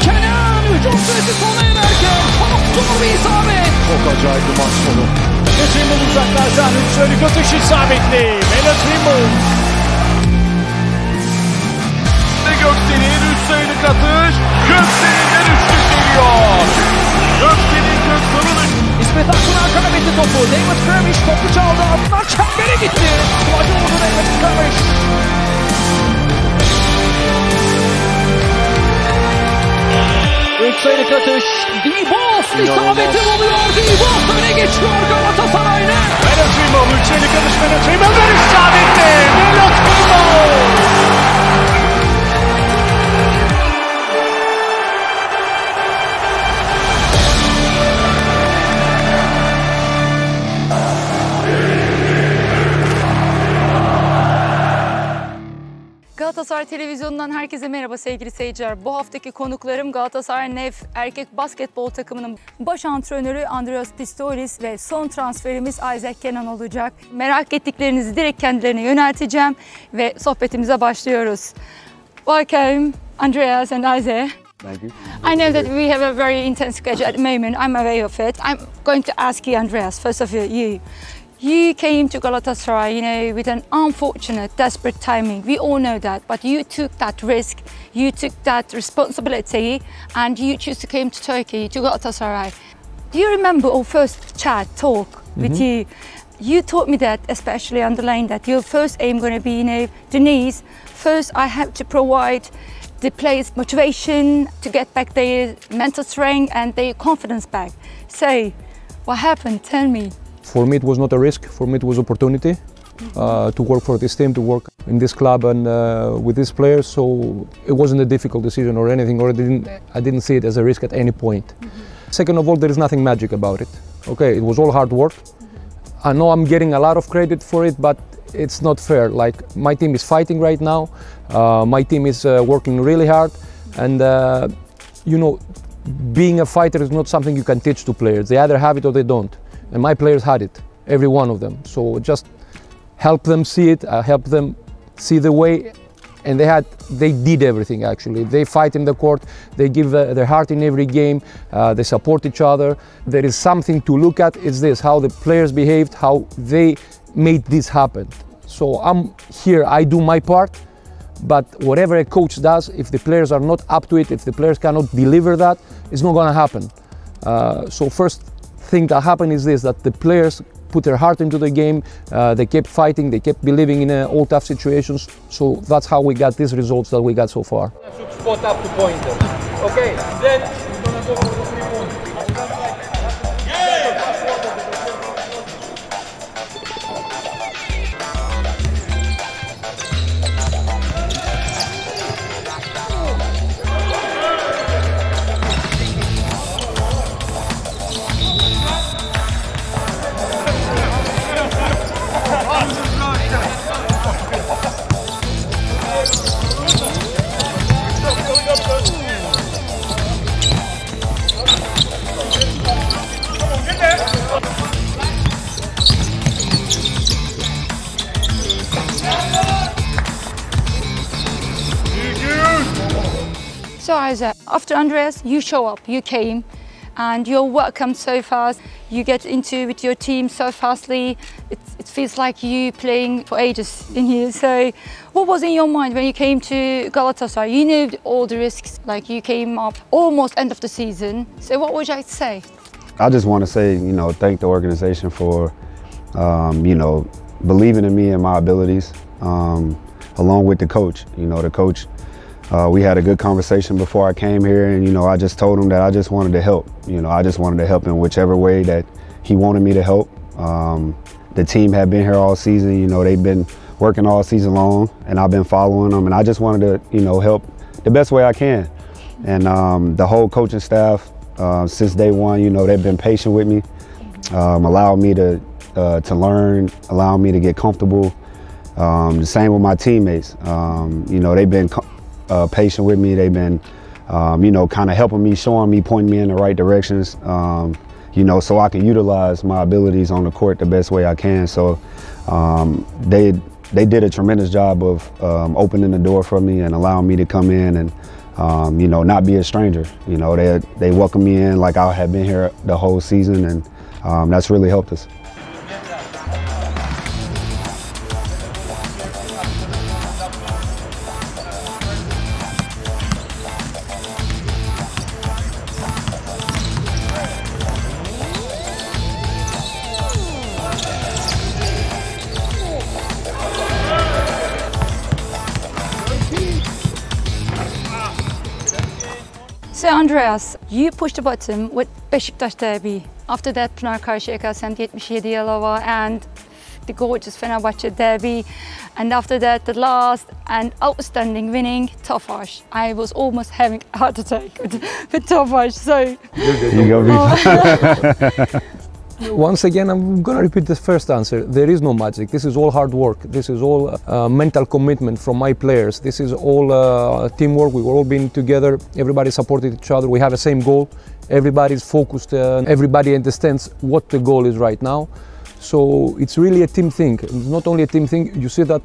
Canaan hücum süresi sona ererken çok zor bir isabet. Çok acayip bir maç sonu. Trimble uzaklardan 3 sayılık atış isabetli. Melo Trimble. Gheorghe'nin 3 sayılık atış. Gheorghe'den üçlük geliyor. Gheorghe'nin Gheorghe'nin İsmet Akpınar kanabetti topu. David Gheorghe topu çaldı. Ardından çembere gitti. Kutlamaca oldu David Gheorghe. 3 sayılık atış. Dibos isabeti buluyor. Dibos öne geçiyor Galatasaray'ı. Melo Trimble 3 sayılık atış. Melo Trimble'den isabetli. Melo Trimble. Galatasaray Televizyonu'ndan herkese merhaba sevgili seyirciler. Bu haftaki konuklarım Galatasaray Nef erkek basketbol takımının baş antrenörü Andreas Pistiolis ve son transferimiz Canaan olacak. Merak ettiklerinizi direkt kendilerine yönelteceğim ve sohbetimize başlıyoruz. Welcome Andreas and Isaac. Thank you. I know that we have a very intense schedule at the moment. I'm aware of it. I'm going to ask you, Andreas, first of all, you came to Galatasaray, with an unfortunate, desperate timing. We all know that, but you took that risk, you took that responsibility, and you chose to come to Turkey, to Galatasaray. Do you remember our first talk with you? You taught me that, especially underlined that your first aim going to be, Denise, first I have to provide the players motivation to get back their mental strength and their confidence back. So, what happened? Tell me. For me, it was not a risk. For me, it was opportunity to work for this team, to work in this club and with these players. So it wasn't a difficult decision or anything, or I didn't see it as a risk at any point. Second of all, there is nothing magic about it. Okay, it was all hard work. I know I'm getting a lot of credit for it, but it's not fair. Like, my team is fighting right now. My team is working really hard, and being a fighter is not something you can teach to players. They either have it or they don't. And my players had it, every one of them. So just help them see it, help them see the way, and they did everything actually. They fight in the court, they give their heart in every game, they support each other. There is something to look at, it's this, how the players behaved, how they made this happen. So I'm here, I do my part, but whatever a coach does, if the players are not up to it, if the players cannot deliver that, it's not gonna happen. So first thing that happened is this, that the players put their heart into the game, they kept fighting, they kept believing in all tough situations, so that's how we got these results that we got so far. Should spot up to pointer. Okay, then we're gonna go for the 3 points. So Isaac, after Andreas, you show up, you came, and you're welcomed so fast. You get into with your team so fastly. It feels like you playing for ages in here. So what was in your mind when you came to Galatasaray? You knew all the risks, like you came up almost end of the season. So what would you like to say? I just want to say, thank the organization for, believing in me and my abilities, along with the coach. The coach, we had a good conversation before I came here, and I just told him that I just wanted to help. I just wanted to help in whichever way that he wanted me to help. The team had been here all season. They've been working all season long, and I've been following them, and I just wanted to, help the best way I can. And the whole coaching staff, since day one, they've been patient with me, allowed me to learn, allowed me to get comfortable. The same with my teammates. They've been patient with me. They've been, kind of helping me, showing me, pointing me in the right directions, so I can utilize my abilities on the court the best way I can. So they did a tremendous job of opening the door for me and allowing me to come in and you know, not be a stranger. You know, they welcome me in like I have been here the whole season, and that's really helped us. So Andreas, you pushed the button with Beşiktaş derby. After that, Pınar karşıya 77 Yalova and the gorgeous Fenerbahçe derby. And after that, the last and outstanding winning, Topa. I was almost having a heart attack with Topa. So You go be Once again, I'm going to repeat the first answer. There is no magic. This is all hard work. This is all mental commitment from my players. This is all teamwork. We've all been together. Everybody supported each other. We have the same goal. Everybody's focused. Everybody understands what the goal is right now. So it's really a team thing. It's not only a team thing. You see that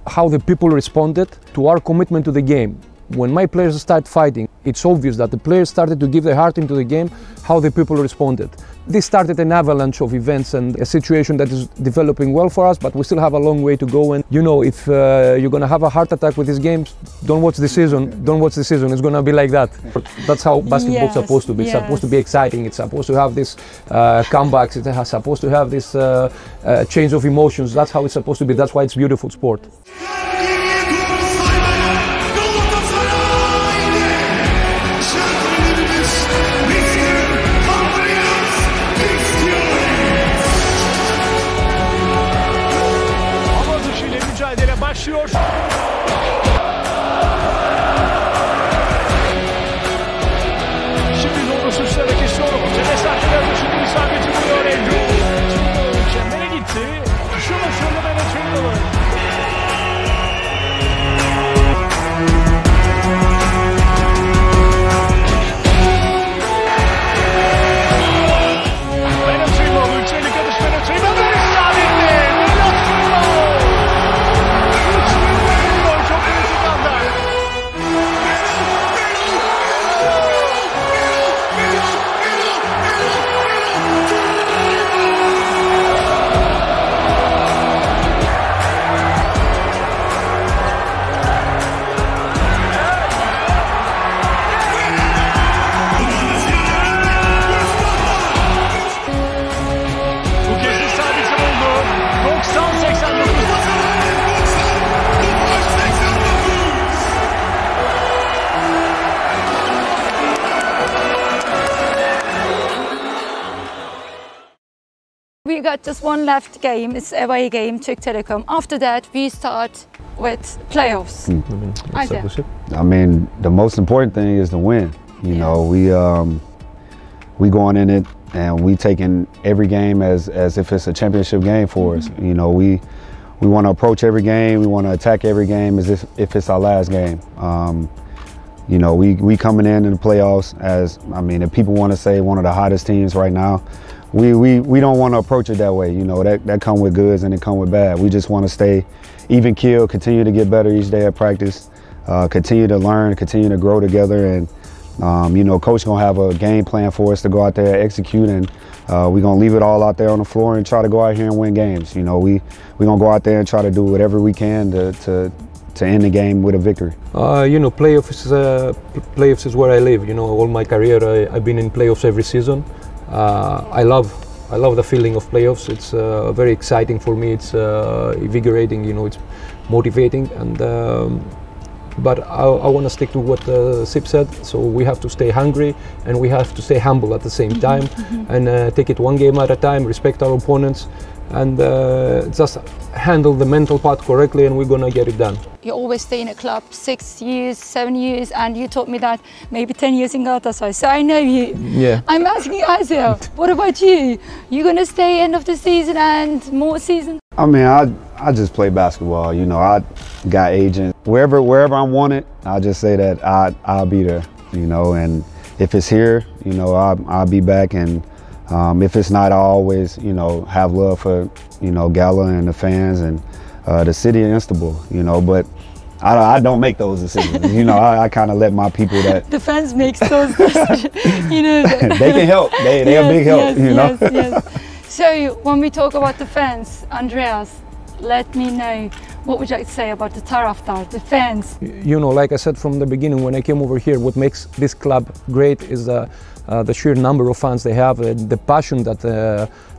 how the people responded to our commitment to the game. When my players start fighting, it's obvious that the players started to give their heart into the game, how the people responded. This started an avalanche of events and a situation that is developing well for us, but we still have a long way to go. And you know, if you're going to have a heart attack with these games, don't watch the season. Don't watch the season. It's going to be like that. That's how basketball's supposed to be. It's supposed to be exciting. It's supposed to have this comebacks. It's supposed to have this change of emotions. That's how it's supposed to be. That's why it's beautiful sport. Başlıyor. Şimdi doğru suçlara kesiyor. Mesafede düşündüğü isabeti buluyor Andrew. Çembere gitti. Şunu fırlamaya çalışıyor. we got just one left game. It's away game, Türk Telekom. After that, we start with playoffs. I mean, the most important thing is to win. You know, we going in it and we taking every game as if it's a championship game for us. You know, we want to approach every game. We want to attack every game as if it's our last game. You know, we coming in the playoffs as, I mean, if people want to say one of the hottest teams right now, we don't want to approach it that way. You know, that come with goods and it come with bad. We just want to stay even keel, continue to get better each day at practice, continue to learn, continue to grow together. And, you know, coach going to have a game plan for us to go out there and execute, and we're going to leave it all out there on the floor and try to go out here and win games. You know, we're going to go out there and try to do whatever we can to end the game with a victory. You know, playoffs is where I live. You know, all my career I've been in playoffs every season. I love the feeling of playoffs. It's very exciting for me. It's invigorating. You know, it's motivating. And but I want to stick to what Sip said. So we have to stay hungry and we have to stay humble at the same time, and take it one game at a time. Respect our opponents, and just handle the mental part correctly, and we're gonna get it done. You always stay in a club 6 years, 7 years, and you taught me that maybe 10 years in Galatasaray. So I know you. Yeah. I'm asking Asia, what about you? You gonna stay end of the season and more season? I mean, I just play basketball. You know, I got agents. Wherever I'm wanted, I just say that I'll be there. You know, and if it's here, you know, I'll be back. And if it's not, I always, you know, have love for, you know, Gala and the fans and the city of Istanbul. You know, but I don't make those decisions. You know, I kind of let my people that The fans make those decisions. You know. they can help. They're a big help. You know. Yes. So when we talk about the fans, Andreas, let me know. What would you like to say about the taraftar, the fans? You know, like I said from the beginning when I came over here, what makes this club great is the sheer number of fans they have, the passion that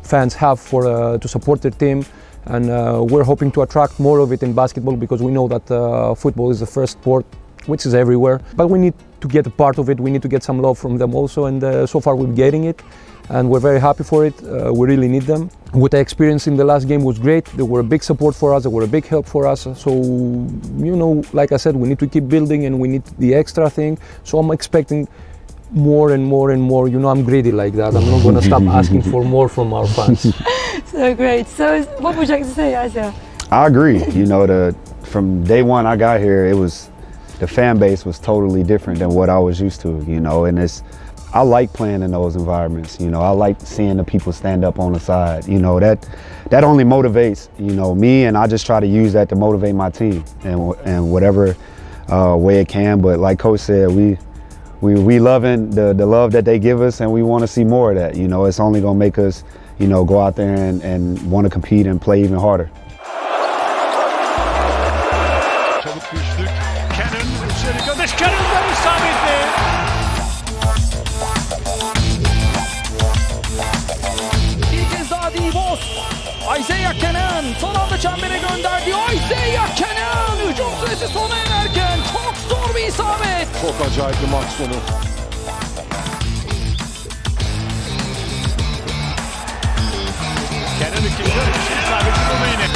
fans have for to support their team, and we're hoping to attract more of it in basketball because we know that football is the first sport which is everywhere, but we need to get a part of it. We need to get some love from them also, and so far we're getting it. And we're very happy for it. We really need them. What I experienced in the last game was great. They were a big support for us. They were a big help for us. So, you know, like I said, we need to keep building and we need the extra thing. So I'm expecting more and more and more. You know, I'm greedy like that. I'm not going to stop asking for more from our fans. So great. So what would you like to say, Asa? I agree. You know, from day one I got here, the fan base was totally different than what I was used to, you know, and I like playing in those environments. You know, I like seeing the people stand up on the side. You know, that only motivates, you know, me, and I just try to use that to motivate my team and whatever way it can. But like Coach said, we loving the love that they give us, and we want to see more of that. You know, it's only gonna make us, you know, go out there and want to compete and play even harder. Çabuk düştük. Canaan içeri kardeş. Canaan isabetli. Isaiah Canaan son anda çembere gönderdi. Isaiah Canaan hücum süresi sona ererken çok zor bir isabet. Çok acayip bir maç sonu. Canaan ikinci atış isabeti buldu yine.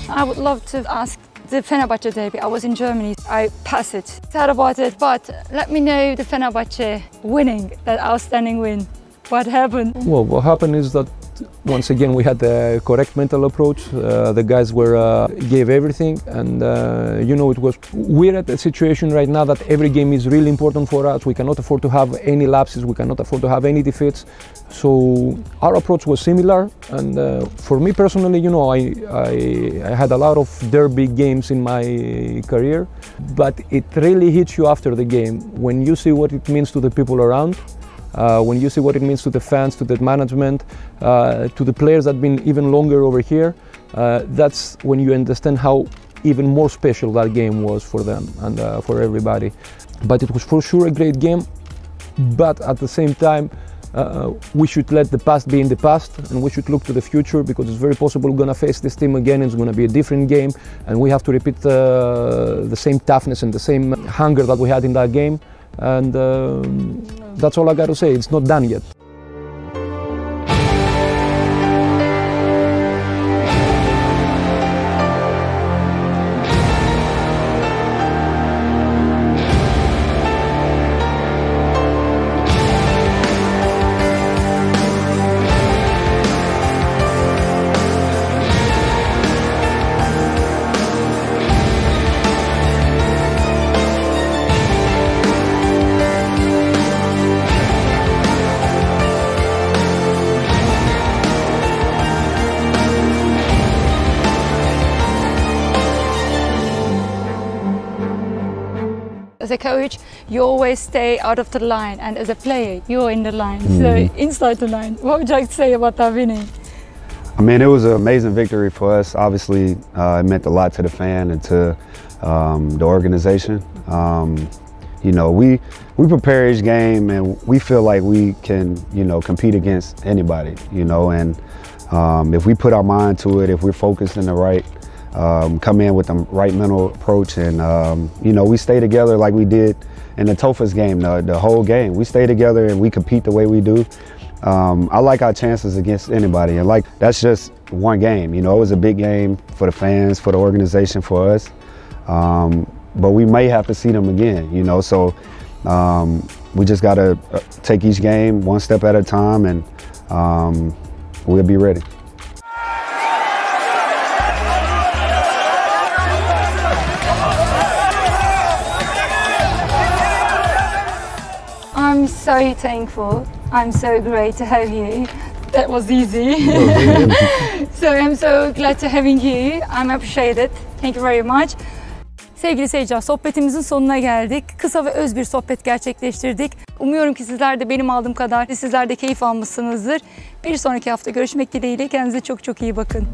I would love to ask the Fenerbahce derby. I was in Germany. I passed it. Sad about it, but let me know the Fenerbahce winning, that outstanding win. What happened? Well, what happened is that once again we had the correct mental approach. The guys gave everything, and you know, we're at a situation right now that every game is really important for us. We cannot afford to have any lapses. We cannot afford to have any defeats. So our approach was similar, and for me personally, you know, I had a lot of derby games in my career, but it really hits you after the game when you see what it means to the people around. When you see what it means to the fans, to the management, to the players that have been even longer over here, that's when you understand how even more special that game was for them and for everybody. But it was for sure a great game, but at the same time, we should let the past be in the past, and we should look to the future, because it's very possible we're going to face this team again. It's going to be a different game, and we have to repeat the same toughness and the same hunger that we had in that game. And that's all I got to say. It's not done yet. As a coach, you always stay out of the line, and as a player, you're in the line, so inside the line. What would you like to say about that winning? I mean, it was an amazing victory for us. Obviously, it meant a lot to the fan and to the organization. You know, we prepare each game, and we feel like we can, you know, compete against anybody. You know, and if we put our mind to it, if we're focused in the right. Come in with the right mental approach, and you know, we stay together like we did in the Topa's game, the whole game. We stay together and we compete the way we do. I like our chances against anybody, and like that's just one game. You know, it was a big game for the fans, for the organization, for us. But we may have to see them again. You know, so we just got to take each game one step at a time, and we'll be ready. I'm so thankful. I'm so great to have you. That was easy. So I'm so glad to having you. I'm appreciated. Thank you very much. Sevgili seyirciler, sohbetimizin sonuna geldik. Kısa ve öz bir sohbet gerçekleştirdik. Umuyorum ki sizler de benim aldığım kadar sizler de keyif almışsınızdır. Bir sonraki hafta görüşmek dileğiyle. Kendinize çok çok iyi bakın.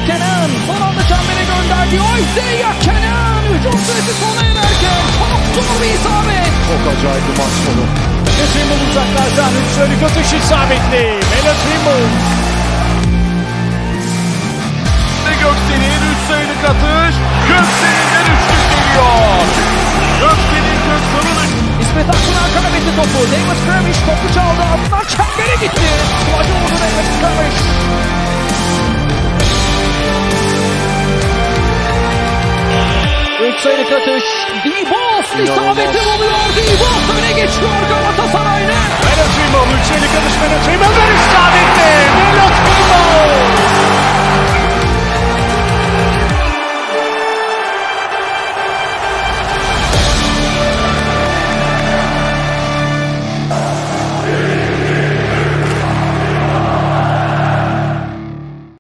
Canaan son anda çembere gönderdi. Canaan hücum süresi sona ererken çok zor bir isabet. Çok acayip bir maç sonu. Trimble uzaklardan 3 sayılık atış isabetli. Melo Trimble. Gheorghe'nin 3 sayılık atış. Gheorghe'den üçlük geliyor. Gheorghe'nin Gheorghe'nin İsmet Akpınar kaybetti topu. David Gheorghe topu çaldı. Ardından çembere gitti. Kulacı oldu David Gheorghe. 3 sayılık atış. Dibos isabeti.